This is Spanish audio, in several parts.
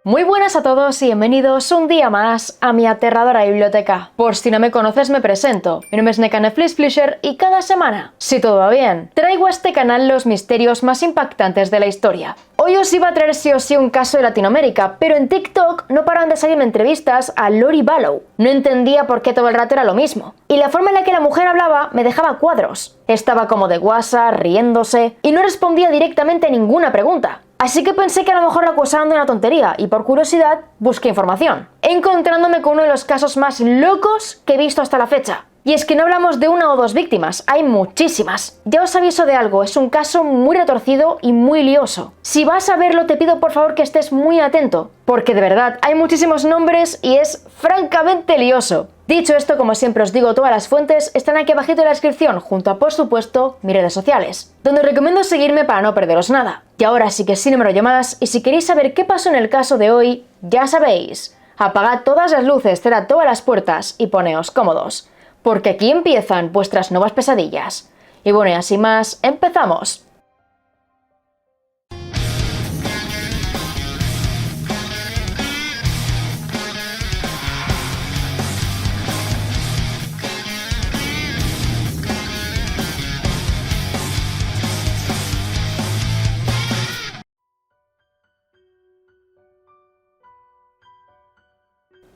Muy buenas a todos y bienvenidos un día más a mi aterradora biblioteca. Por si no me conoces, me presento. Mi nombre es Nekane Flisflisher y cada semana, si todo va bien, traigo a este canal los misterios más impactantes de la historia. Hoy os iba a traer sí o sí un caso de Latinoamérica, pero en TikTok no paraban de salirme entrevistas a Lori Vallow. No entendía por qué todo el rato era lo mismo. Y la forma en la que la mujer hablaba me dejaba cuadros. Estaba como de guasa, riéndose, y no respondía directamente a ninguna pregunta. Así que pensé que a lo mejor la acusaban de una tontería y por curiosidad busqué información, encontrándome con uno de los casos más locos que he visto hasta la fecha. Y es que no hablamos de una o dos víctimas, hay muchísimas. Ya os aviso de algo, es un caso muy retorcido y muy lioso. Si vas a verlo te pido por favor que estés muy atento, porque de verdad hay muchísimos nombres y es francamente lioso. Dicho esto, como siempre os digo, todas las fuentes están aquí abajito en la descripción, junto a, por supuesto, mis redes sociales, donde os recomiendo seguirme para no perderos nada. Y ahora sí que sin me rollo más, y si queréis saber qué pasó en el caso de hoy, ya sabéis, apagad todas las luces, cerrad todas las puertas y poneos cómodos, porque aquí empiezan vuestras nuevas pesadillas. Y bueno, y así más, ¡empezamos!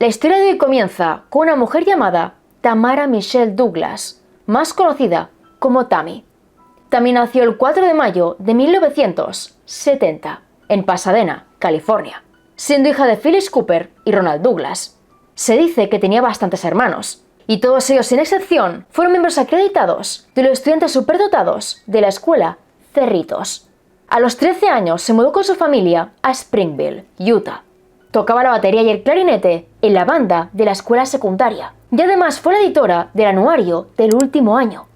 La historia de hoy comienza con una mujer llamada Tamara Michelle Douglas, más conocida como Tammy. Tammy nació el 4 de mayo de 1970 en Pasadena, California, siendo hija de Phyllis Cooper y Ronald Douglas. Se dice que tenía bastantes hermanos, y todos ellos sin excepción fueron miembros acreditados de los estudiantes superdotados de la escuela Cerritos. A los 13 años se mudó con su familia a Springville, Utah. Tocaba la batería y el clarinete en la banda de la escuela secundaria y además fue la editora del anuario del último año.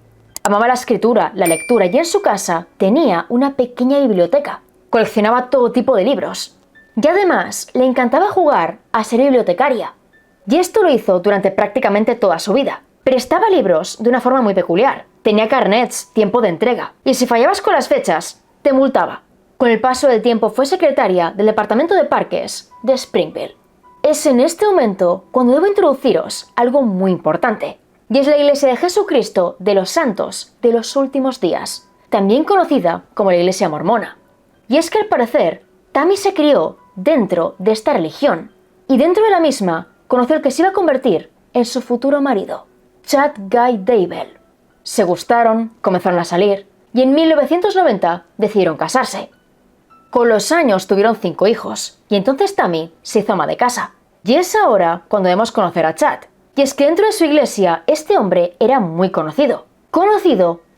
Amaba la escritura, la lectura y en su casa tenía una pequeña biblioteca. Coleccionaba todo tipo de libros y además le encantaba jugar a ser bibliotecaria. Y esto lo hizo durante prácticamente toda su vida. Prestaba libros de una forma muy peculiar. Tenía carnets, tiempo de entrega, y si fallabas con las fechas, te multaba. Con el paso del tiempo fue secretaria del Departamento de Parques de Springville. Es en este momento cuando debo introduciros algo muy importante, y es la Iglesia de Jesucristo de los Santos de los Últimos Días, también conocida como la Iglesia Mormona. Y es que al parecer, Tammy se crió dentro de esta religión, y dentro de la misma conoció al que se iba a convertir en su futuro marido, Chad Guy Daybell. Se gustaron, comenzaron a salir, y en 1990 decidieron casarse. Con los años tuvieron 5 hijos, y entonces Tammy se hizo ama de casa. Y es ahora cuando debemos conocer a Chad. Y es que dentro de su iglesia, este hombre era muy conocido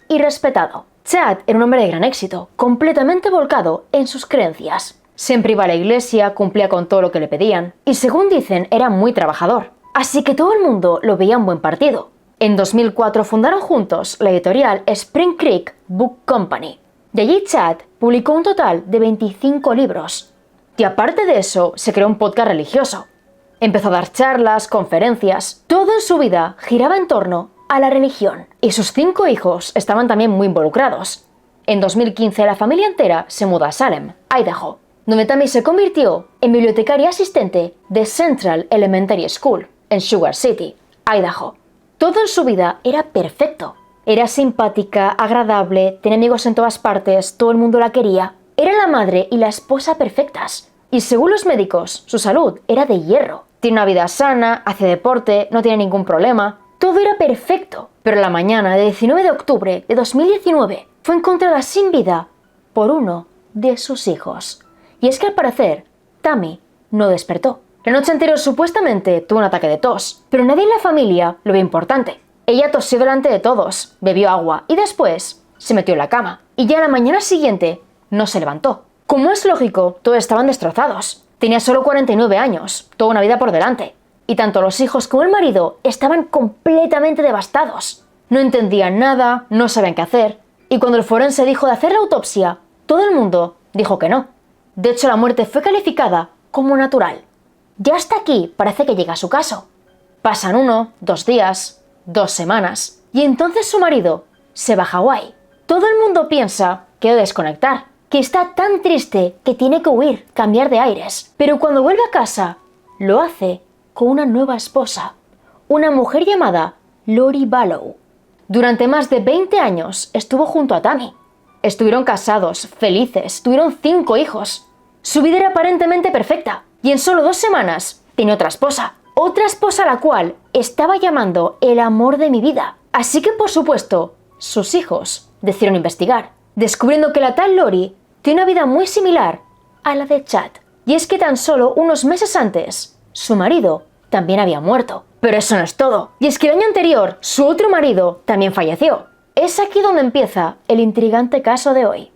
y respetado. Chad era un hombre de gran éxito, completamente volcado en sus creencias. Siempre iba a la iglesia, cumplía con todo lo que le pedían, y según dicen, era muy trabajador. Así que todo el mundo lo veía un buen partido. En 2004 fundaron juntos la editorial Spring Creek Book Company. De allí Chad publicó un total de 25 libros. Y aparte de eso, se creó un podcast religioso. Empezó a dar charlas, conferencias. Todo en su vida giraba en torno a la religión. Y sus 5 hijos estaban también muy involucrados. En 2015 la familia entera se mudó a Salem, Idaho, donde Tammy se convirtió en bibliotecaria asistente de Central Elementary School, en Sugar City, Idaho. Todo en su vida era perfecto. Era simpática, agradable, tenía amigos en todas partes, todo el mundo la quería. Era la madre y la esposa perfectas. Y según los médicos, su salud era de hierro. Tiene una vida sana, hace deporte, no tiene ningún problema. Todo era perfecto. Pero la mañana del 19 de octubre de 2019 fue encontrada sin vida por uno de sus hijos. Y es que al parecer, Tammy no despertó. La noche anterior supuestamente tuvo un ataque de tos, pero nadie en la familia lo vio importante. Ella tosió delante de todos, bebió agua y después se metió en la cama. Y ya a la mañana siguiente no se levantó. Como es lógico, todos estaban destrozados. Tenía solo 49 años, toda una vida por delante. Y tanto los hijos como el marido estaban completamente devastados. No entendían nada, no sabían qué hacer. Y cuando el forense dijo de hacer la autopsia, todo el mundo dijo que no. De hecho, la muerte fue calificada como natural. Ya hasta aquí parece que llega su caso. Pasan 1, 2 días, 2 semanas, y entonces su marido se va a Hawái. Todo el mundo piensa que debe desconectar, que está tan triste que tiene que huir, cambiar de aires. Pero cuando vuelve a casa, lo hace con una nueva esposa, una mujer llamada Lori Vallow. Durante más de 20 años estuvo junto a Tammy. Estuvieron casados, felices, tuvieron 5 hijos. Su vida era aparentemente perfecta y en solo 2 semanas tenía otra esposa a la cual estaba llamando el amor de mi vida. Así que, por supuesto, sus hijos decidieron investigar, descubriendo que la tal Lori tiene una vida muy similar a la de Chad. Y es que tan solo unos meses antes, su marido también había muerto. Pero eso no es todo. Y es que el año anterior, su otro marido también falleció. Es aquí donde empieza el intrigante caso de hoy.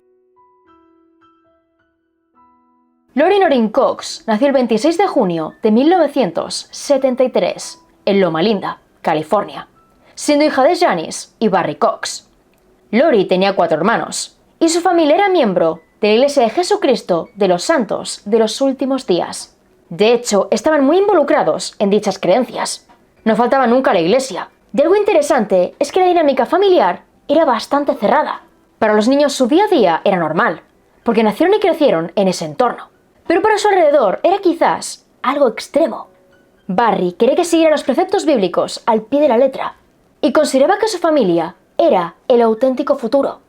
Lori Noreen Cox nació el 26 de junio de 1973 en Loma Linda, California, siendo hija de Janice y Barry Cox. Lori tenía 4 hermanos y su familia era miembro de la Iglesia de Jesucristo de los Santos de los Últimos Días. De hecho, estaban muy involucrados en dichas creencias. No faltaba nunca la iglesia. Y algo interesante es que la dinámica familiar era bastante cerrada. Para los niños su día a día era normal, porque nacieron y crecieron en ese entorno. Pero para su alrededor era quizás algo extremo. Barry quería que siguiera los preceptos bíblicos al pie de la letra y consideraba que su familia era el auténtico futuro.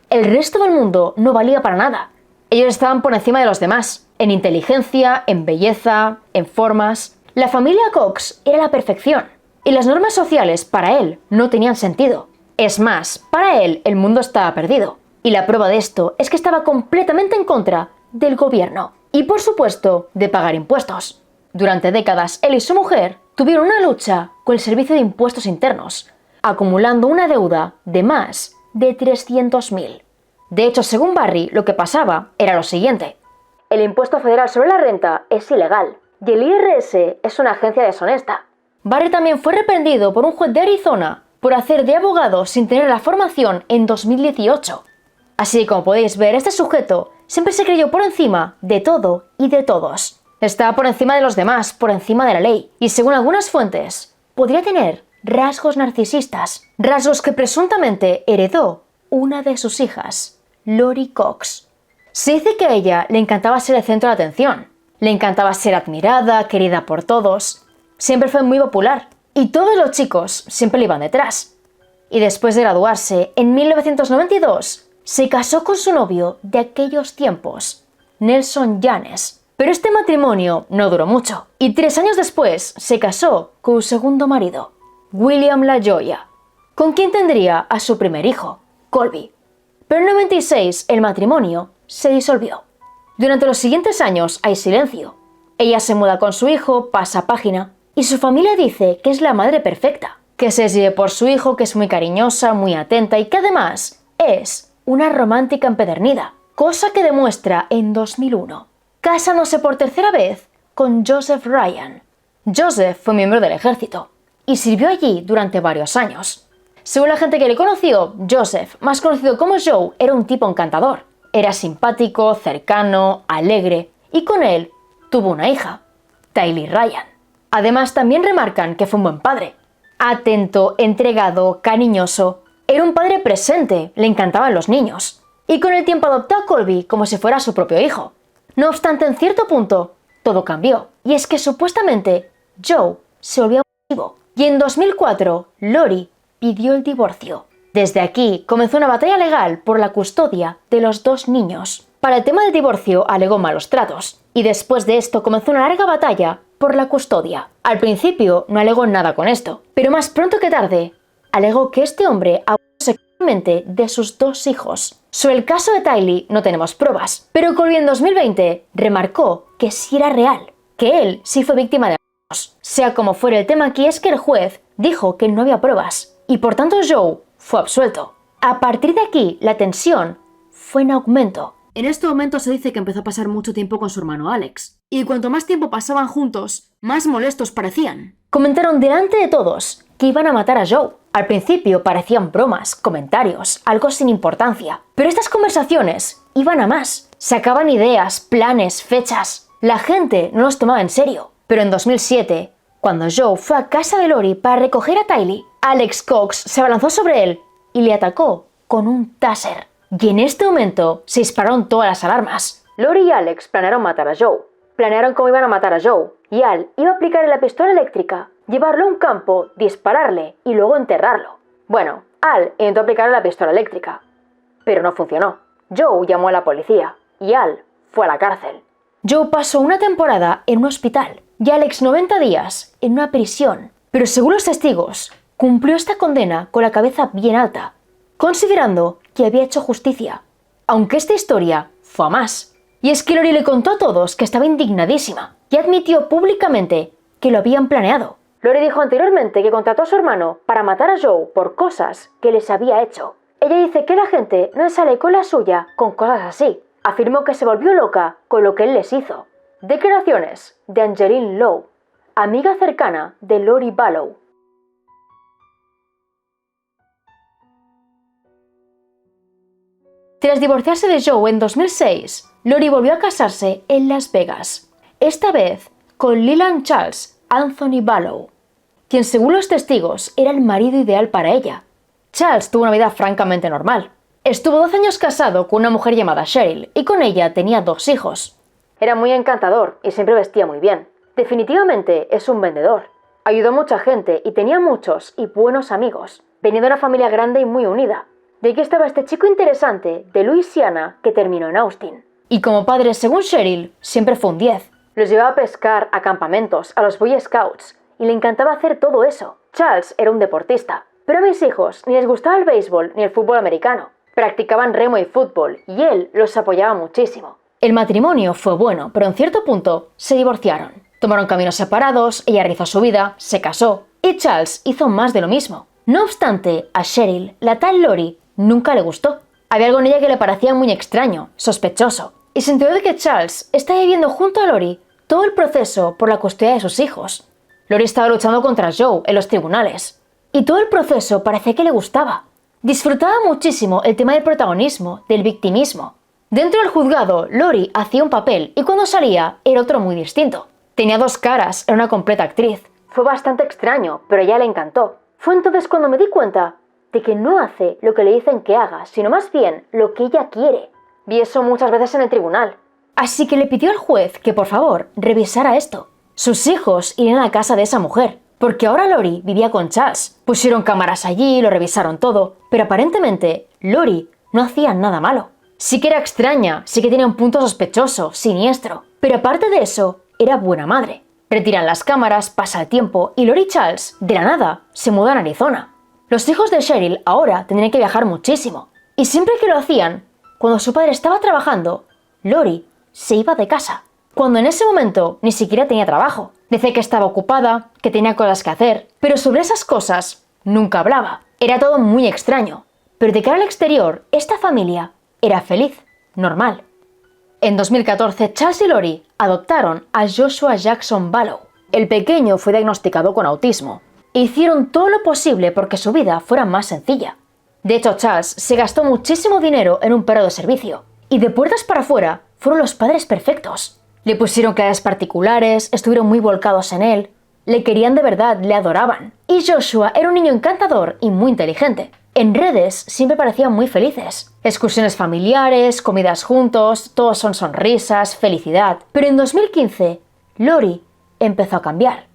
El resto del mundo no valía para nada. Ellos estaban por encima de los demás, en inteligencia, en belleza, en formas. La familia Cox era la perfección y las normas sociales para él no tenían sentido. Es más, para él el mundo estaba perdido. Y la prueba de esto es que estaba completamente en contra del gobierno. Y por supuesto, de pagar impuestos. Durante décadas, él y su mujer tuvieron una lucha con el Servicio de Impuestos Internos, acumulando una deuda de más de 300.000. De hecho, según Barry, lo que pasaba era lo siguiente. El impuesto federal sobre la renta es ilegal y el IRS es una agencia deshonesta. Barry también fue reprendido por un juez de Arizona por hacer de abogado sin tener la formación en 2018. Así que, como podéis ver, este sujeto siempre se creyó por encima de todo y de todos. Estaba por encima de los demás, por encima de la ley. Y según algunas fuentes, podría tener rasgos narcisistas. Rasgos que presuntamente heredó una de sus hijas, Lori Cox. Se dice que a ella le encantaba ser el centro de atención. Le encantaba ser admirada, querida por todos. Siempre fue muy popular. Y todos los chicos siempre le iban detrás. Y después de graduarse, en 1992, se casó con su novio de aquellos tiempos, Nelson Janes. Pero este matrimonio no duró mucho, y 3 años después se casó con su segundo marido, William LaJoya, con quien tendría a su primer hijo, Colby. Pero en 96 el matrimonio se disolvió. Durante los siguientes años hay silencio. Ella se muda con su hijo, pasa página, y su familia dice que es la madre perfecta, que se lleve por su hijo, que es muy cariñosa, muy atenta y que además es una romántica empedernida, cosa que demuestra en 2001, casándose por tercera vez con Joseph Ryan. Joseph fue miembro del ejército y sirvió allí durante varios años. Según la gente que le conoció, Joseph, más conocido como Joe, era un tipo encantador. Era simpático, cercano, alegre y con él tuvo una hija, Tylee Ryan. Además, también remarcan que fue un buen padre. Atento, entregado, cariñoso. Era un padre presente, le encantaban los niños. Y con el tiempo adoptó a Colby como si fuera su propio hijo. No obstante, en cierto punto, todo cambió. Y es que supuestamente Joe se volvió abusivo. Y en 2004, Lori pidió el divorcio. Desde aquí comenzó una batalla legal por la custodia de los 2 niños. Para el tema del divorcio alegó malos tratos. Y después de esto comenzó una larga batalla por la custodia. Al principio no alegó nada con esto, pero más pronto que tarde alegó que este hombre abusó sexualmente de sus 2 hijos. Sobre el caso de Tylee no tenemos pruebas, pero Colby en 2020 remarcó que sí era real, que él sí fue víctima de abusos. Sea como fuera, el tema aquí es que el juez dijo que no había pruebas y por tanto Joe fue absuelto. A partir de aquí la tensión fue en aumento. En este momento se dice que empezó a pasar mucho tiempo con su hermano Alex, y cuanto más tiempo pasaban juntos, más molestos parecían. Comentaron delante de todos que iban a matar a Joe. Al principio parecían bromas, comentarios, algo sin importancia. Pero estas conversaciones iban a más. Sacaban ideas, planes, fechas. La gente no los tomaba en serio. Pero en 2007, cuando Joe fue a casa de Lori para recoger a Tylee, Alex Cox se abalanzó sobre él y le atacó con un taser. Y en este momento se dispararon todas las alarmas. Lori y Alex planearon matar a Joe. Planearon cómo iban a matar a Joe, y Al iba a aplicarle la pistola eléctrica, llevarlo a un campo, dispararle y luego enterrarlo. Bueno, Al intentó aplicarle la pistola eléctrica, pero no funcionó. Joe llamó a la policía y Al fue a la cárcel. Joe pasó una temporada en un hospital y Alex 90 días en una prisión, pero según los testigos, cumplió esta condena con la cabeza bien alta, considerando que había hecho justicia. Aunque esta historia fue a más. Y es que Lori le contó a todos que estaba indignadísima y admitió públicamente que lo habían planeado. Lori dijo anteriormente que contrató a su hermano para matar a Joe por cosas que les había hecho. Ella dice que la gente no sale con la suya con cosas así. Afirmó que se volvió loca con lo que él les hizo. Declaraciones de Angeline Lowe, amiga cercana de Lori Vallow. Tras divorciarse de Joe en 2006, Lori volvió a casarse en Las Vegas, esta vez con Leland Charles Anthony Vallow, quien según los testigos era el marido ideal para ella. Charles tuvo una vida francamente normal. Estuvo 12 años casado con una mujer llamada Cheryl y con ella tenía 2 hijos. Era muy encantador y siempre vestía muy bien. Definitivamente es un vendedor. Ayudó a mucha gente y tenía muchos y buenos amigos. Venía de una familia grande y muy unida. De aquí estaba este chico interesante de Luisiana que terminó en Austin. Y como padre, según Cheryl, siempre fue un 10. Los llevaba a pescar a campamentos, a los Boy Scouts, y le encantaba hacer todo eso. Charles era un deportista, pero a mis hijos ni les gustaba el béisbol ni el fútbol americano. Practicaban remo y fútbol, y él los apoyaba muchísimo. El matrimonio fue bueno, pero en cierto punto se divorciaron. Tomaron caminos separados, ella realizó su vida, se casó, y Charles hizo más de lo mismo. No obstante, a Cheryl, la tal Lori, nunca le gustó. Había algo en ella que le parecía muy extraño, sospechoso, y se enteró de que Charles estaba viviendo junto a Lori todo el proceso por la custodia de sus hijos. Lori estaba luchando contra Joe en los tribunales, y todo el proceso parecía que le gustaba. Disfrutaba muchísimo el tema del protagonismo, del victimismo. Dentro del juzgado, Lori hacía un papel y cuando salía era otro muy distinto. Tenía 2 caras, era una completa actriz. Fue bastante extraño, pero a ella le encantó. Fue entonces cuando me di cuenta de que no hace lo que le dicen que haga, sino más bien lo que ella quiere. Vi eso muchas veces en el tribunal. Así que le pidió al juez que por favor revisara esto. Sus hijos irían a la casa de esa mujer, porque ahora Lori vivía con Charles. Pusieron cámaras allí, lo revisaron todo, pero aparentemente Lori no hacía nada malo. Sí que era extraña, sí que tenía un punto sospechoso, siniestro, pero aparte de eso, era buena madre. Retiran las cámaras, pasa el tiempo y Lori y Charles, de la nada, se mudan a Arizona. Los hijos de Cheryl ahora tendrían que viajar muchísimo, y siempre que lo hacían, cuando su padre estaba trabajando, Lori se iba de casa, cuando en ese momento ni siquiera tenía trabajo. Decía que estaba ocupada, que tenía cosas que hacer, pero sobre esas cosas nunca hablaba. Era todo muy extraño, pero de cara al exterior, esta familia era feliz, normal. En 2014, Charles y Lori adoptaron a Joshua Jackson Vallow. El pequeño fue diagnosticado con autismo. Hicieron todo lo posible porque su vida fuera más sencilla. De hecho, Charles se gastó muchísimo dinero en un perro de servicio. Y de puertas para afuera, fueron los padres perfectos. Le pusieron clases particulares, estuvieron muy volcados en él. Le querían de verdad, le adoraban. Y Joshua era un niño encantador y muy inteligente. En redes siempre parecían muy felices. Excursiones familiares, comidas juntos, todos son sonrisas, felicidad. Pero en 2015, Lori empezó a cambiar.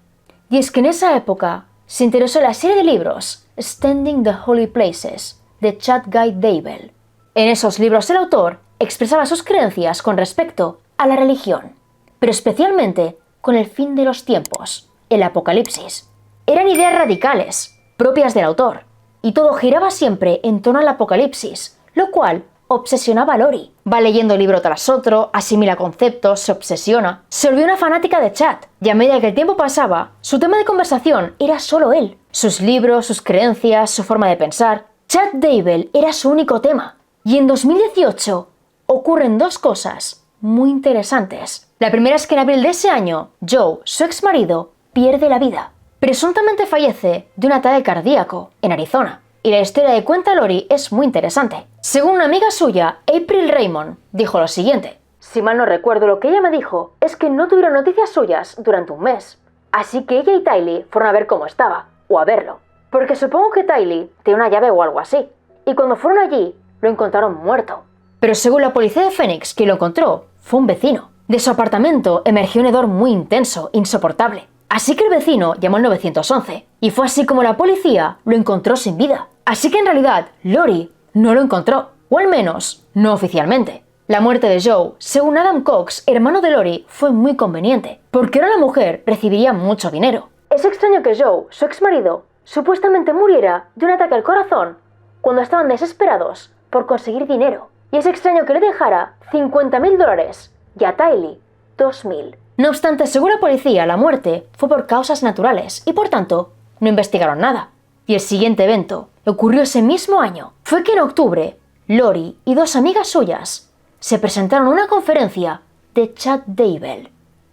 Y es que en esa época se interesó en la serie de libros Standing the Holy Places, de Chad Guy Daybell. En esos libros el autor expresaba sus creencias con respecto a la religión, pero especialmente con el fin de los tiempos, el apocalipsis. Eran ideas radicales, propias del autor, y todo giraba siempre en torno al apocalipsis, lo cual obsesionaba a Lori. Va leyendo libro tras otro, asimila conceptos, se obsesiona. Se volvió una fanática de Chad, y a medida que el tiempo pasaba, su tema de conversación era solo él. Sus libros, sus creencias, su forma de pensar. Chad Daybell era su único tema. Y en 2018 ocurren 2 cosas muy interesantes. La primera es que en abril de ese año, Joe, su ex marido, pierde la vida. Presuntamente fallece de un ataque cardíaco en Arizona. Y la historia que cuenta Lori es muy interesante. Según una amiga suya, April Raymond, dijo lo siguiente. Si mal no recuerdo, lo que ella me dijo es que no tuvieron noticias suyas durante un mes. Así que ella y Tylee fueron a ver cómo estaba, o a verlo. Porque supongo que Tylee tenía una llave o algo así. Y cuando fueron allí, lo encontraron muerto. Pero según la policía de Phoenix, quien lo encontró fue un vecino. De su apartamento emergió un hedor muy intenso, insoportable. Así que el vecino llamó al 911 y fue así como la policía lo encontró sin vida. Así que en realidad Lori no lo encontró, o al menos no oficialmente. La muerte de Joe, según Adam Cox, hermano de Lori, fue muy conveniente, porque ahora la mujer recibiría mucho dinero. Es extraño que Joe, su exmarido, supuestamente muriera de un ataque al corazón cuando estaban desesperados por conseguir dinero. Y es extraño que le dejara $50,000 y a Tylee $2,000. No obstante, según la policía, la muerte fue por causas naturales y por tanto no investigaron nada. Y el siguiente evento ocurrió ese mismo año. Fue que en octubre, Lori y dos amigas suyas se presentaron a una conferencia de Chad Daybell.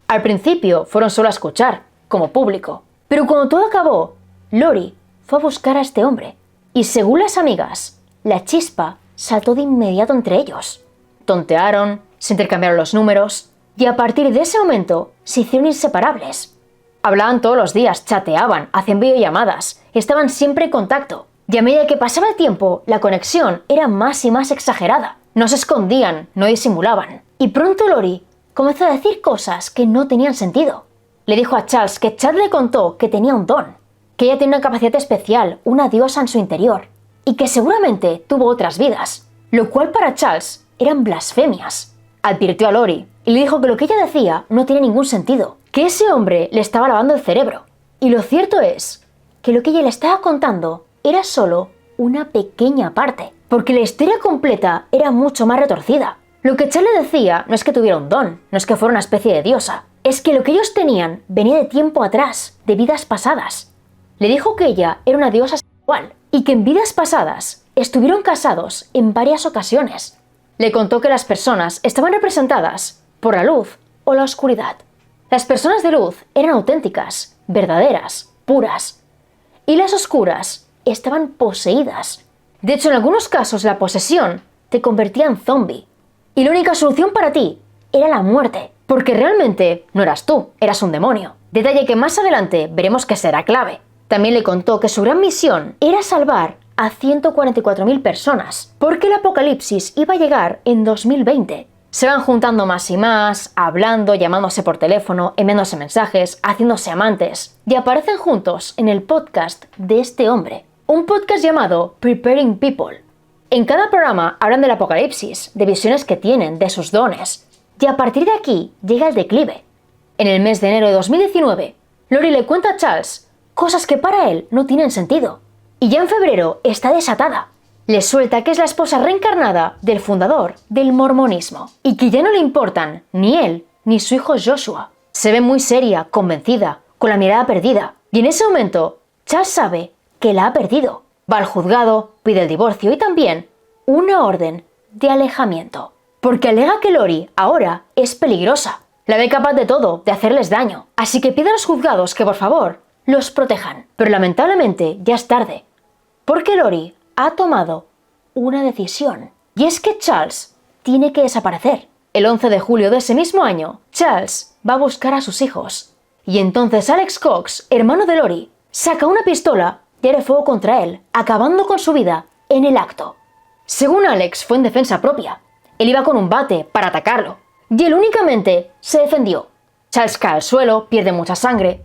Al principio fueron solo a escuchar, como público, pero cuando todo acabó, Lori fue a buscar a este hombre y según las amigas, la chispa saltó de inmediato entre ellos. Tontearon, se intercambiaron los números y a partir de ese momento se hicieron inseparables. Hablaban todos los días, chateaban, hacían videollamadas, estaban siempre en contacto y a medida que pasaba el tiempo, la conexión era más y más exagerada. No se escondían, no disimulaban. Y pronto Lori comenzó a decir cosas que no tenían sentido. Le dijo a Charles que Chad le contó que tenía un don, que ella tenía una capacidad especial, una diosa en su interior, y que seguramente tuvo otras vidas, lo cual para Charles eran blasfemias. Advirtió a Lori y le dijo que lo que ella decía no tenía ningún sentido, que ese hombre le estaba lavando el cerebro. Y lo cierto es que lo que ella le estaba contando era solo una pequeña parte, porque la historia completa era mucho más retorcida. Lo que Chad le decía no es que tuviera un don, no es que fuera una especie de diosa, es que lo que ellos tenían venía de tiempo atrás, de vidas pasadas. Le dijo que ella era una diosa sexual y que en vidas pasadas estuvieron casados en varias ocasiones. Le contó que las personas estaban representadas por la luz o la oscuridad. Las personas de luz eran auténticas, verdaderas, puras, y las oscuras estaban poseídas. De hecho, en algunos casos la posesión te convertía en zombie. Y la única solución para ti era la muerte, porque realmente no eras tú, eras un demonio. Detalle que más adelante veremos que será clave. También le contó que su gran misión era salvar a 144.000 personas, porque el apocalipsis iba a llegar en 2020. Se van juntando más y más, hablando, llamándose por teléfono, enviándose mensajes, haciéndose amantes, y aparecen juntos en el podcast de este hombre. Un podcast llamado Preparing People. En cada programa hablan del apocalipsis, de visiones que tienen, de sus dones. Y a partir de aquí llega el declive. En el mes de enero de 2019, Lori le cuenta a Charles cosas que para él no tienen sentido. Y ya en febrero está desatada. Le suelta que es la esposa reencarnada del fundador del mormonismo. Y que ya no le importan ni él ni su hijo Joshua. Se ve muy seria, convencida, con la mirada perdida. Y en ese momento, Charles sabe que la ha perdido. Va al juzgado, pide el divorcio y también una orden de alejamiento. Porque alega que Lori ahora es peligrosa. La ve capaz de todo, de hacerles daño. Así que pide a los juzgados que por favor los protejan. Pero lamentablemente ya es tarde. Porque Lori ha tomado una decisión. Y es que Charles tiene que desaparecer. El 11 de julio de ese mismo año, Charles va a buscar a sus hijos. Y entonces Alex Cox, hermano de Lori, saca una pistola y abre fuego contra él, acabando con su vida en el acto. Según Alex, fue en defensa propia. Él iba con un bate para atacarlo. Y él únicamente se defendió. Charles cae al suelo, pierde mucha sangre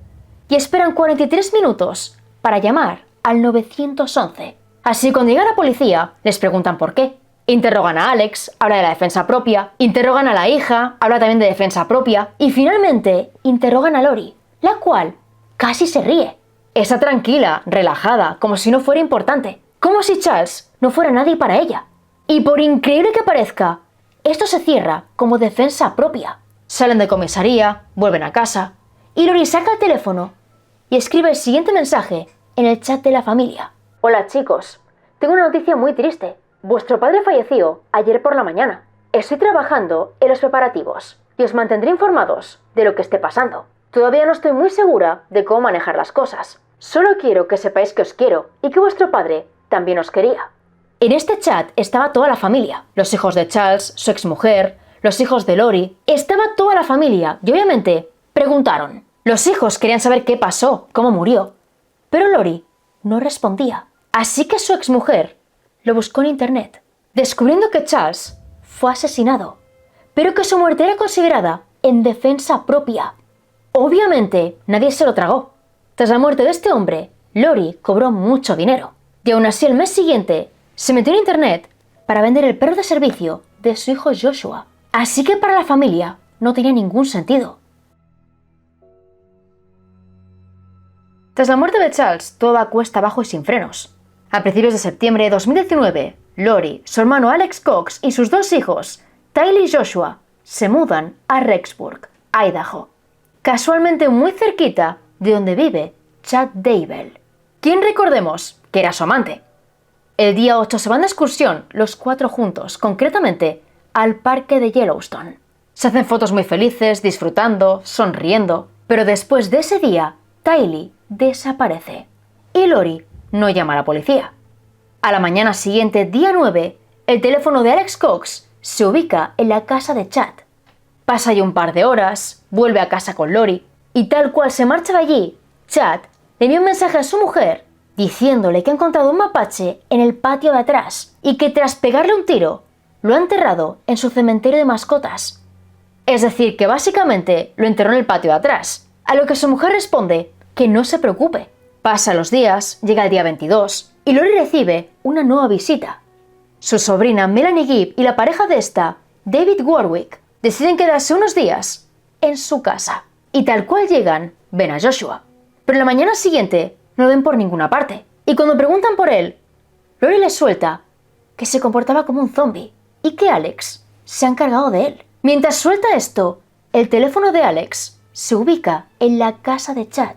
y esperan 43 minutos para llamar al 911. Así cuando llega la policía, les preguntan por qué. Interrogan a Alex, habla de la defensa propia. Interrogan a la hija, habla también de defensa propia. Y finalmente, interrogan a Lori, la cual casi se ríe. Está tranquila, relajada, como si no fuera importante. Como si Charles no fuera nadie para ella. Y por increíble que parezca, esto se cierra como defensa propia. Salen de comisaría, vuelven a casa, y Lori saca el teléfono y escribe el siguiente mensaje en el chat de la familia. Hola chicos, tengo una noticia muy triste. Vuestro padre falleció ayer por la mañana. Estoy trabajando en los preparativos y os mantendré informados de lo que esté pasando. Todavía no estoy muy segura de cómo manejar las cosas. Solo quiero que sepáis que os quiero y que vuestro padre también os quería. En este chat estaba toda la familia. Los hijos de Charles, su exmujer, los hijos de Lori. Estaba toda la familia y obviamente preguntaron. Los hijos querían saber qué pasó, cómo murió. Pero Lori no respondía. Así que su exmujer lo buscó en internet descubriendo que Charles fue asesinado, pero que su muerte era considerada en defensa propia. Obviamente, nadie se lo tragó. Tras la muerte de este hombre, Lori cobró mucho dinero, y aún así el mes siguiente se metió en internet para vender el perro de servicio de su hijo Joshua. Así que para la familia no tenía ningún sentido. Tras la muerte de Charles, todo va cuesta abajo y sin frenos. A principios de septiembre de 2019, Lori, su hermano Alex Cox y sus dos hijos, Tylee y Joshua, se mudan a Rexburg, Idaho, casualmente muy cerquita de donde vive Chad Daybell, quien recordemos que era su amante. El día 8 se van de excursión los cuatro juntos, concretamente al parque de Yellowstone. Se hacen fotos muy felices, disfrutando, sonriendo, pero después de ese día, Tylee desaparece y Lori no llama a la policía. A la mañana siguiente, día 9, el teléfono de Alex Cox se ubica en la casa de Chad. Pasa ya un par de horas, vuelve a casa con Lori y tal cual se marcha de allí, Chad le envía un mensaje a su mujer diciéndole que ha encontrado un mapache en el patio de atrás y que tras pegarle un tiro, lo ha enterrado en su cementerio de mascotas. Es decir, que básicamente lo enterró en el patio de atrás, a lo que su mujer responde que no se preocupe. Pasan los días, llega el día 22 y Lori recibe una nueva visita. Su sobrina Melanie Gibb y la pareja de esta, David Warwick, deciden quedarse unos días en su casa. Y tal cual llegan, ven a Joshua. Pero la mañana siguiente no lo ven por ninguna parte. Y cuando preguntan por él, Lori les suelta que se comportaba como un zombie y que Alex se ha encargado de él. Mientras suelta esto, el teléfono de Alex se ubica en la casa de Chad.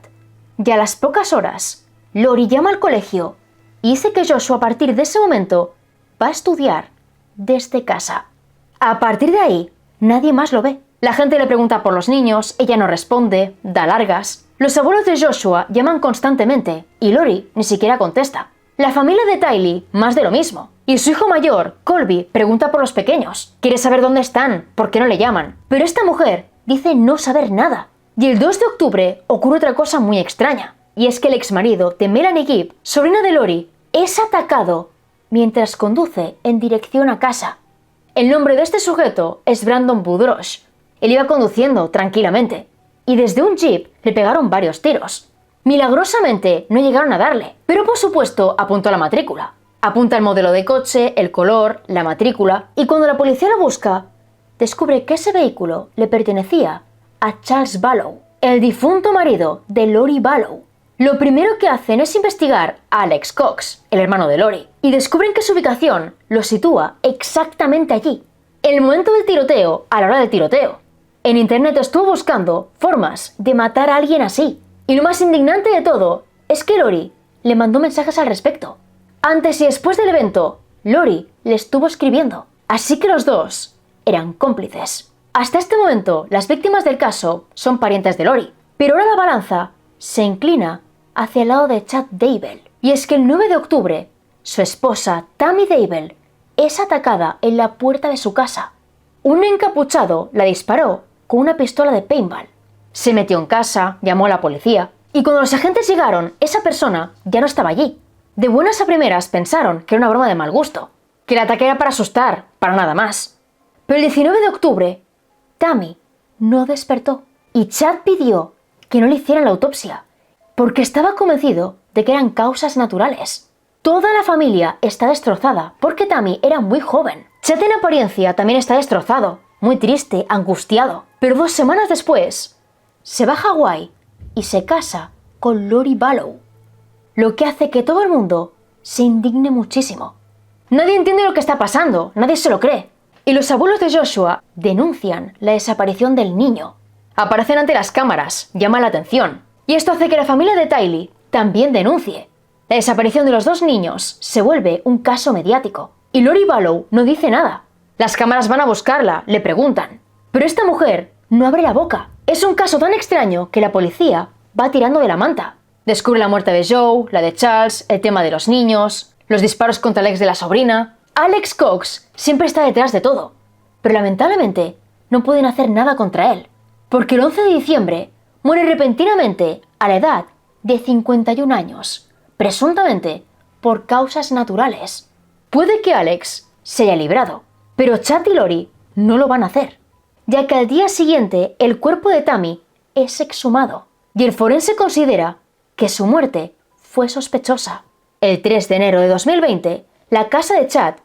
Y a las pocas horas, Lori llama al colegio y dice que Joshua a partir de ese momento va a estudiar desde casa. A partir de ahí, nadie más lo ve. La gente le pregunta por los niños, ella no responde, da largas. Los abuelos de Joshua llaman constantemente y Lori ni siquiera contesta. La familia de Tylee, más de lo mismo. Y su hijo mayor, Colby, pregunta por los pequeños. Quiere saber dónde están, por qué no le llaman. Pero esta mujer dice no saber nada. Y el 2 de octubre ocurre otra cosa muy extraña. Y es que el exmarido de Melanie Gibb, sobrina de Lori, es atacado mientras conduce en dirección a casa. El nombre de este sujeto es Brandon Boudroche. Él iba conduciendo tranquilamente y desde un jeep le pegaron varios tiros. Milagrosamente no llegaron a darle, pero por supuesto apuntó a la matrícula. Apunta el modelo de coche, el color, la matrícula y cuando la policía lo busca, descubre que ese vehículo le pertenecía a Charles Ballow, el difunto marido de Lori Ballow. Lo primero que hacen es investigar a Alex Cox, el hermano de Lori, y descubren que su ubicación lo sitúa exactamente allí, en el momento del tiroteo, a la hora del tiroteo. En internet estuvo buscando formas de matar a alguien así, y lo más indignante de todo es que Lori le mandó mensajes al respecto. Antes y después del evento, Lori le estuvo escribiendo, así que los dos eran cómplices. Hasta este momento, las víctimas del caso son parientes de Lori, pero ahora la balanza se inclina hacia el lado de Chad Daybell. Y es que el 9 de octubre, su esposa, Tammy Daybell, es atacada en la puerta de su casa. Un encapuchado la disparó con una pistola de paintball. Se metió en casa, llamó a la policía, y cuando los agentes llegaron, esa persona ya no estaba allí. De buenas a primeras pensaron que era una broma de mal gusto, que el ataque era para asustar, para nada más. Pero el 19 de octubre, Tammy no despertó, y Chad pidió que no le hicieran la autopsia, porque estaba convencido de que eran causas naturales. Toda la familia está destrozada porque Tammy era muy joven. Chad en apariencia también está destrozado, muy triste, angustiado. Pero 2 semanas después, se va a Hawái y se casa con Lori Ballow, lo que hace que todo el mundo se indigne muchísimo. Nadie entiende lo que está pasando, nadie se lo cree. Y los abuelos de Joshua denuncian la desaparición del niño. Aparecen ante las cámaras, llaman la atención. Y esto hace que la familia de Tylee también denuncie. La desaparición de los 2 niños se vuelve un caso mediático. Y Lori Ballow no dice nada. Las cámaras van a buscarla, le preguntan. Pero esta mujer no abre la boca. Es un caso tan extraño que la policía va tirando de la manta. Descubre la muerte de Joe, la de Charles, el tema de los niños, los disparos contra el ex de la sobrina. Alex Cox siempre está detrás de todo. Pero lamentablemente no pueden hacer nada contra él. Porque el 11 de diciembre muere repentinamente a la edad de 51 años, presuntamente por causas naturales. Puede que Alex se haya librado. Pero Chad y Lori no lo van a hacer, ya que al día siguiente el cuerpo de Tammy es exhumado y el forense considera que su muerte fue sospechosa. El 3 de enero de 2020, la casa de Chad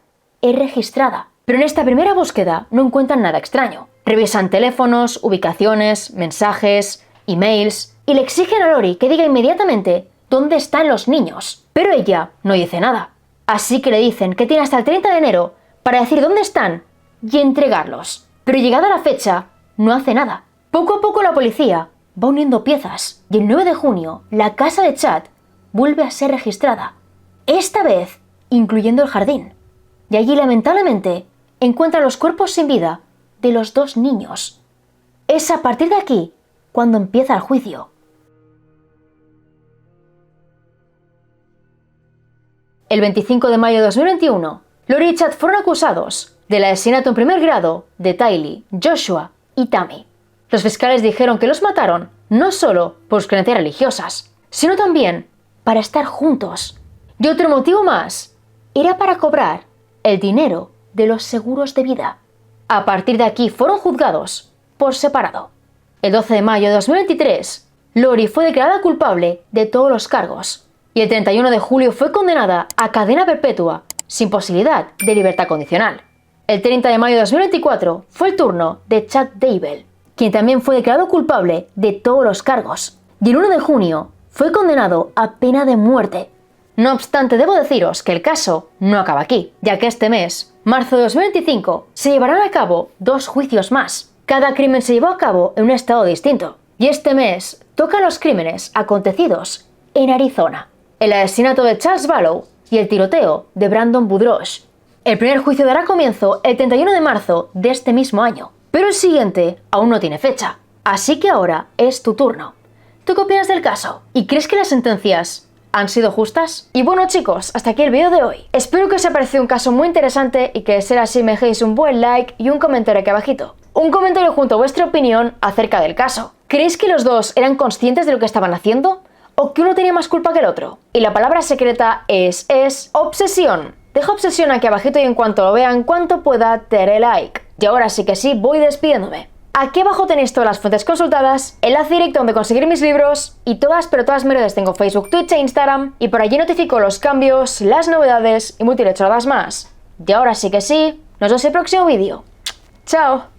es registrada, pero en esta primera búsqueda no encuentran nada extraño. Revisan teléfonos, ubicaciones, mensajes, emails y le exigen a Lori que diga inmediatamente dónde están los niños, pero ella no dice nada. Así que le dicen que tiene hasta el 30 de enero para decir dónde están y entregarlos. Pero llegada la fecha, no hace nada. Poco a poco la policía va uniendo piezas y el 9 de junio la casa de Chad vuelve a ser registrada, esta vez incluyendo el jardín. Y allí lamentablemente encuentra los cuerpos sin vida de los 2 niños. Es a partir de aquí cuando empieza el juicio. El 25 de mayo de 2021, Lori y Chad fueron acusados del asesinato en primer grado de Tylee, Joshua y Tammy. Los fiscales dijeron que los mataron no solo por sus creencias religiosas, sino también para estar juntos. Y otro motivo más era para cobrar el dinero de los seguros de vida. A partir de aquí fueron juzgados por separado. El 12 de mayo de 2023, Lori fue declarada culpable de todos los cargos y el 31 de julio fue condenada a cadena perpetua sin posibilidad de libertad condicional. El 30 de mayo de 2024 fue el turno de Chad Daybell, quien también fue declarado culpable de todos los cargos, y el 1 de junio fue condenado a pena de muerte. No obstante, debo deciros que el caso no acaba aquí, ya que este mes, marzo de 2025, se llevarán a cabo 2 juicios más. Cada crimen se llevó a cabo en un estado distinto, y este mes tocan los crímenes acontecidos en Arizona. El asesinato de Charles Vallow y el tiroteo de Brandon Boudreaux. El primer juicio dará comienzo el 31 de marzo de este mismo año, pero el siguiente aún no tiene fecha, así que ahora es tu turno. ¿Tú qué opinas del caso? ¿Y crees que las sentencias han sido justas? Y bueno chicos, hasta aquí el vídeo de hoy. Espero que os haya parecido un caso muy interesante y que de ser así me dejéis un buen like y un comentario aquí abajito. Un comentario junto a vuestra opinión acerca del caso. ¿Creéis que los dos eran conscientes de lo que estaban haciendo? ¿O que uno tenía más culpa que el otro? Y la palabra secreta es obsesión. Deja obsesión aquí abajito y en cuanto lo vean, cuanto pueda, te haré like. Y ahora sí que sí, voy despidiéndome. Aquí abajo tenéis todas las fuentes consultadas, enlace directo donde conseguir mis libros y todas, pero todas mis redes. Tengo Facebook, Twitch e Instagram y por allí notifico los cambios, las novedades y multilechoradas más. Y ahora sí que sí, nos vemos en el próximo vídeo. ¡Chao!